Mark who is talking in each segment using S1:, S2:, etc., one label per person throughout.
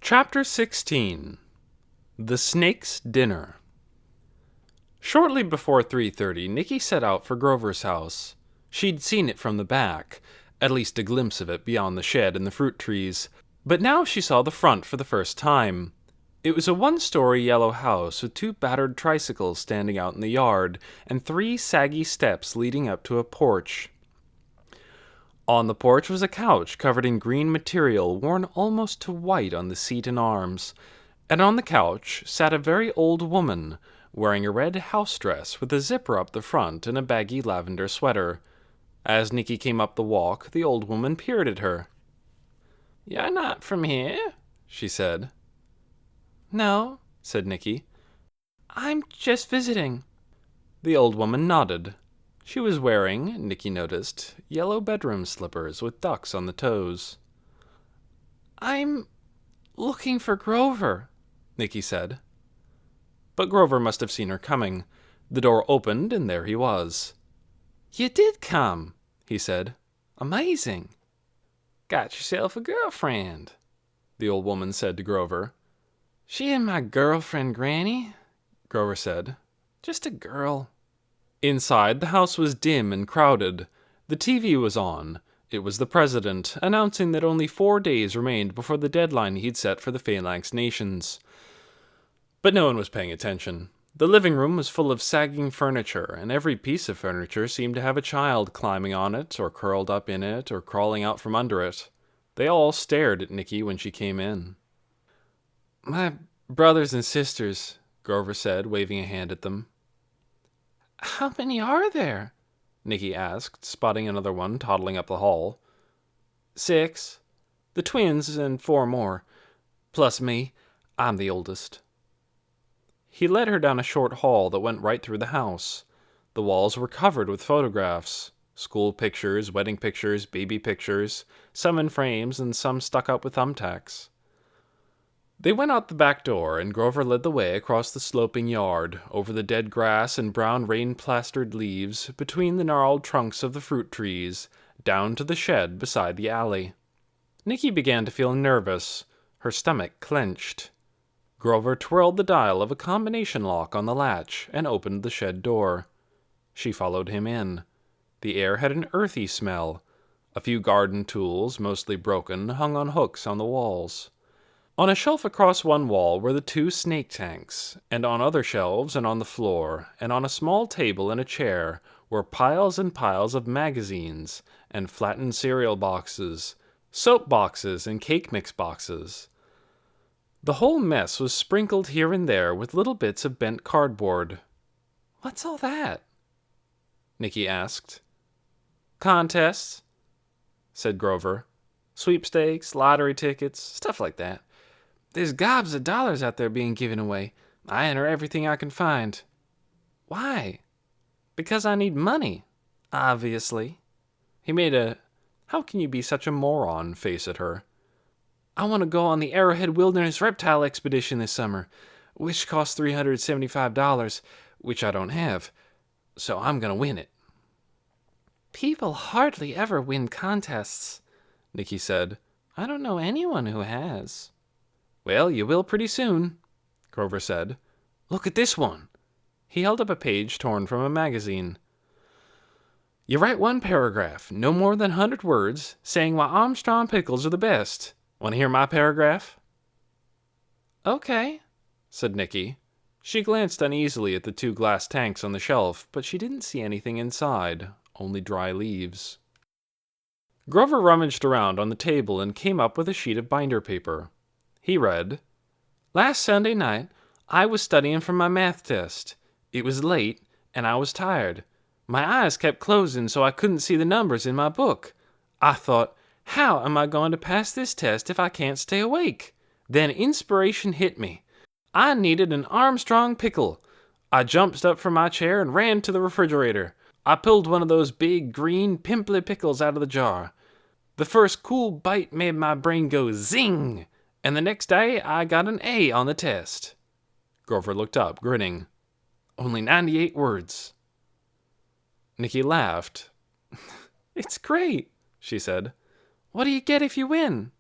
S1: Chapter 16. The Snake's Dinner. Shortly before 3:30, Nicky set out for Grover's house. She'd seen it from the back, at least a glimpse of it beyond the shed and the fruit trees, but now she saw the front for the first time. It was a one-story yellow house with two battered tricycles standing out in the yard and three saggy steps leading up to a porch. On the porch was a couch covered in green material worn almost to white on the seat and arms, and on the couch sat a very old woman, wearing a red house dress with a zipper up the front and a baggy lavender sweater. As Nicky came up the walk, the old woman peered at her. "You're not from here," she said. "No," said Nicky. "I'm just visiting." The old woman nodded. She was wearing, Nicky noticed, yellow bedroom slippers with ducks on the toes. "I'm looking for Grover," Nicky said. But Grover must have seen her coming. The door opened, and there he was. "You did come," he said. "Amazing." "Got yourself a girlfriend," the old woman said to Grover. "She ain't my girlfriend, Granny," Grover said. "Just a girl." Inside, the house was dim and crowded. The TV was on. It was the president, announcing that only 4 days remained before the deadline he'd set for the Phalanx nations. But no one was paying attention. The living room was full of sagging furniture, and every piece of furniture seemed to have a child climbing on it, or curled up in it, or crawling out from under it. They all stared at Nicky when she came in. "My brothers and sisters," Grover said, waving a hand at them. "How many are there?" Nicky asked, spotting another one toddling up the hall. 6. The twins and 4 more. Plus me. I'm the oldest." He led her down a short hall that went right through the house. The walls were covered with photographs. School pictures, wedding pictures, baby pictures, some in frames and some stuck up with thumbtacks. They went out the back door, and Grover led the way across the sloping yard, over the dead grass and brown rain-plastered leaves, between the gnarled trunks of the fruit trees, down to the shed beside the alley. Nicky began to feel nervous. Her stomach clenched. Grover twirled the dial of a combination lock on the latch and opened the shed door. She followed him in. The air had an earthy smell. A few garden tools, mostly broken, hung on hooks on the walls. On a shelf across one wall were the 2 snake tanks, and on other shelves and on the floor, and on a small table and a chair, were piles and piles of magazines, and flattened cereal boxes, soap boxes, and cake mix boxes. The whole mess was sprinkled here and there with little bits of bent cardboard. "What's all that?" Nicky asked. "Contests," said Grover. "Sweepstakes, lottery tickets, stuff like that. There's gobs of dollars out there being given away. I enter everything I can find." "Why?" "Because I need money, obviously." He made a "how can you be such a moron" face at her. "I want to go on the Arrowhead Wilderness Reptile Expedition this summer, which costs $375, which I don't have, so I'm going to win it." "People hardly ever win contests," Nicky said. "I don't know anyone who has." "Well, you will pretty soon," Grover said. "Look at this one." He held up a page torn from a magazine. "You write 1 paragraph, no more than 100 words, saying why Armstrong pickles are the best. Want to hear my paragraph?" "Okay," said Nicky. She glanced uneasily at the 2 glass tanks on the shelf, but she didn't see anything inside, only dry leaves. Grover rummaged around on the table and came up with a sheet of binder paper. He read, "Last Sunday night, I was studying for my math test. It was late, and I was tired. My eyes kept closing so I couldn't see the numbers in my book. I thought, how am I going to pass this test if I can't stay awake? Then inspiration hit me. I needed an Armstrong pickle. I jumped up from my chair and ran to the refrigerator. I pulled one of those big, green, pimply pickles out of the jar. The first cool bite made my brain go zing, and the next day I got an A on the test." Grover looked up, grinning. "Only 98 words. Nicky laughed. "It's great," she said. "What do you get if you win?"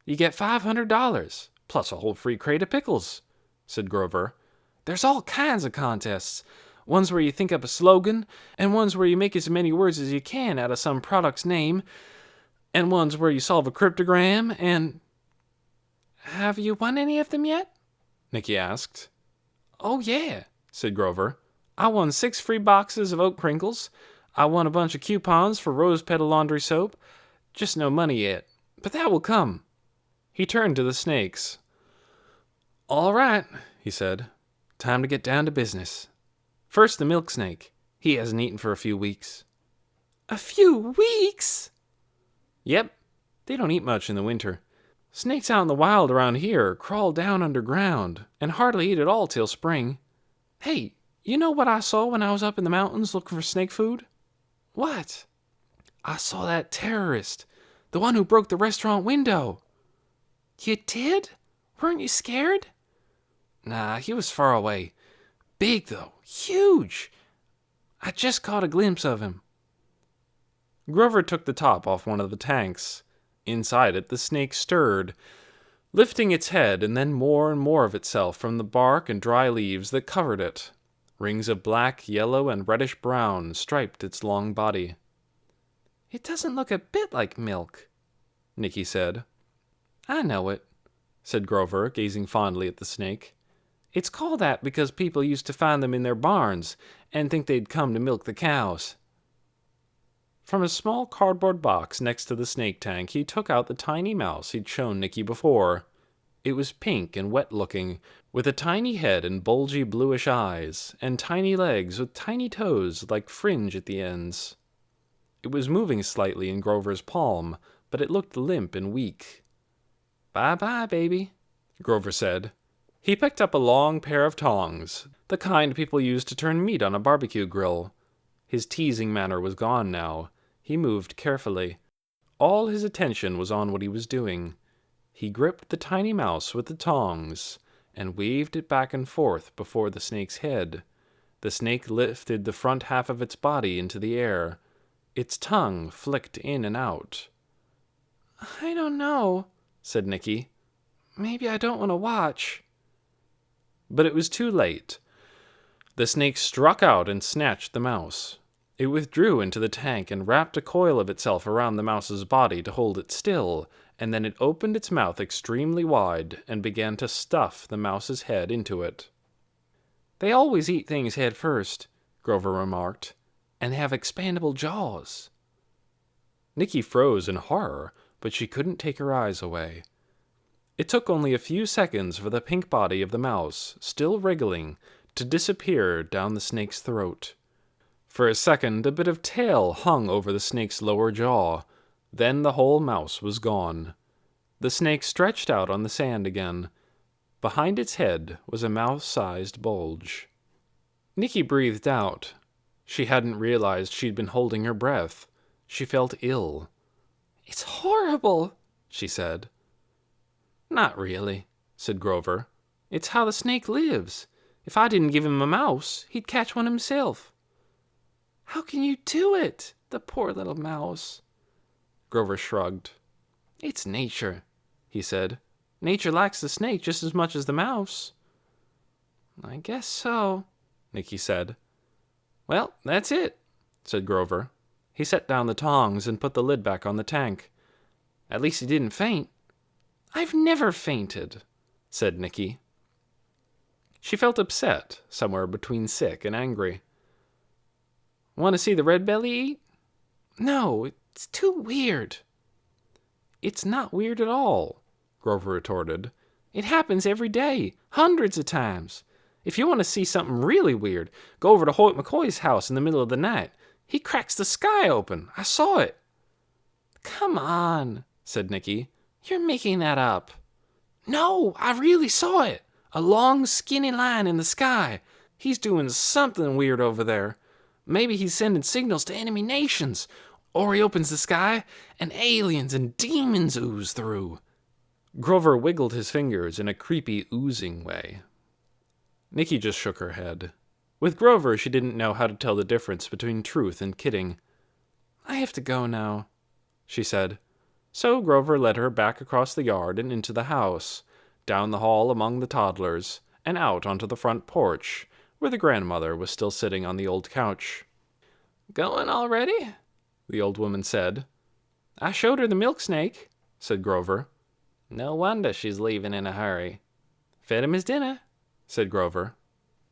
S1: "You get $500, Plus a whole free crate of pickles," said Grover. "There's all kinds of contests. Ones where you think up a slogan, and ones where you make as many words as you can out of some product's name, and ones where you solve a cryptogram, and—" "Have you won any of them yet?" Nicky asked. "Oh, yeah," said Grover. "I won 6 free boxes of oat crinkles. I won a bunch of coupons for rose petal laundry soap. Just no money yet, but that will come." He turned to the snakes. "All right," he said. "Time to get down to business. First, the milk snake. He hasn't eaten for a few weeks." "A few weeks?" "Yep. They don't eat much in the winter. Snakes out in the wild around here crawl down underground and hardly eat at all till spring. Hey, you know what I saw when I was up in the mountains looking for snake food?" "What?" "I saw that terrorist, the one who broke the restaurant window." "You did? Weren't you scared?" "Nah, he was far away. Big, though. Huge. I just caught a glimpse of him." Grover took the top off one of the tanks. Inside it, the snake stirred, lifting its head and then more and more of itself from the bark and dry leaves that covered it. Rings of black, yellow, and reddish-brown striped its long body. "It doesn't look a bit like milk," Nicky said. "I know it," said Grover, gazing fondly at the snake. "It's called that because people used to find them in their barns and think they'd come to milk the cows." From a small cardboard box next to the snake tank, he took out the tiny mouse he'd shown Nicky before. It was pink and wet-looking, with a tiny head and bulgy bluish eyes, and tiny legs with tiny toes like fringe at the ends. It was moving slightly in Grover's palm, but it looked limp and weak. "Bye-bye, baby," Grover said. He picked up a long pair of tongs, the kind people use to turn meat on a barbecue grill. His teasing manner was gone now. He moved carefully. All his attention was on what he was doing. He gripped the tiny mouse with the tongs and waved it back and forth before the snake's head. The snake lifted the front half of its body into the air. Its tongue flicked in and out. "I don't know," said Nicky. "Maybe I don't want to watch." But it was too late. The snake struck out and snatched the mouse. It withdrew into the tank and wrapped a coil of itself around the mouse's body to hold it still, and then it opened its mouth extremely wide and began to stuff the mouse's head into it. "They always eat things head first," Grover remarked, "and have expandable jaws." Nicky froze in horror, but she couldn't take her eyes away. It took only a few seconds for the pink body of the mouse, still wriggling, to disappear down the snake's throat. For a second, a bit of tail hung over the snake's lower jaw. Then the whole mouse was gone. The snake stretched out on the sand again. Behind its head was a mouse-sized bulge. Nicky breathed out. She hadn't realized she'd been holding her breath. She felt ill. "It's horrible," she said. "Not really," said Grover. "It's how the snake lives. If I didn't give him a mouse, he'd catch one himself." "How can you do it? The poor little mouse." Grover shrugged. "It's nature," he said. "Nature likes the snake just as much as the mouse." "I guess so," Nicky said. "Well, that's it," said Grover. He set down the tongs and put the lid back on the tank. "At least he didn't faint." "I've never fainted," said Nicky. She felt upset, somewhere between sick and angry. "Want to see the red belly eat?" "No, it's too weird." "It's not weird at all," Grover retorted. "It happens every day, hundreds of times. If you want to see something really weird, go over to Hoyt McCoy's house in the middle of the night. He cracks the sky open. I saw it." "Come on," said Nicky. "You're making that up." "No, I really saw it. A long, skinny line in the sky. He's doing something weird over there. Maybe he's sending signals to enemy nations. Or he opens the sky, and aliens and demons ooze through." Grover wiggled his fingers in a creepy, oozing way. Nicky just shook her head. With Grover, she didn't know how to tell the difference between truth and kidding. "I have to go now," she said. So Grover led her back across the yard and into the house. down the hall among the toddlers, and out onto the front porch, where the grandmother was still sitting on the old couch. "Going already?" the old woman said. "I showed her the milk snake," said Grover. "No wonder she's leaving in a hurry." "Fed him his dinner," said Grover.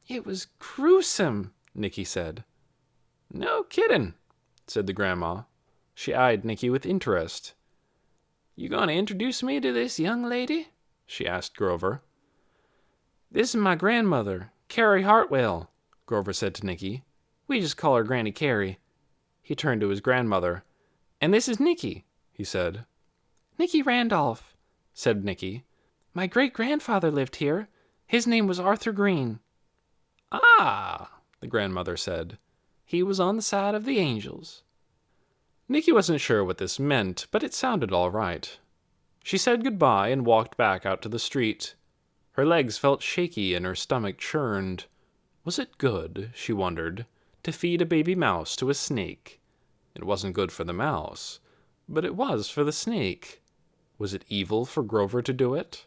S1: "It was gruesome," Nicky said. "No kidding," said the grandma. She eyed Nicky with interest. "You going to introduce me to this young lady?" she asked Grover. "This is my grandmother, Carrie Hartwell," Grover said to Nicky. "We just call her Granny Carrie." He turned to his grandmother. "And this is Nicky," he said. "Nicky Randolph," said Nicky. "My great-grandfather lived here. His name was Arthur Green." "Ah," the grandmother said. "He was on the side of the angels." Nicky wasn't sure what this meant, but it sounded all right. She said goodbye and walked back out to the street. Her legs felt shaky and her stomach churned. Was it good, she wondered, to feed a baby mouse to a snake? It wasn't good for the mouse, but it was for the snake. Was it evil for Grover to do it?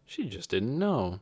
S1: She just didn't know.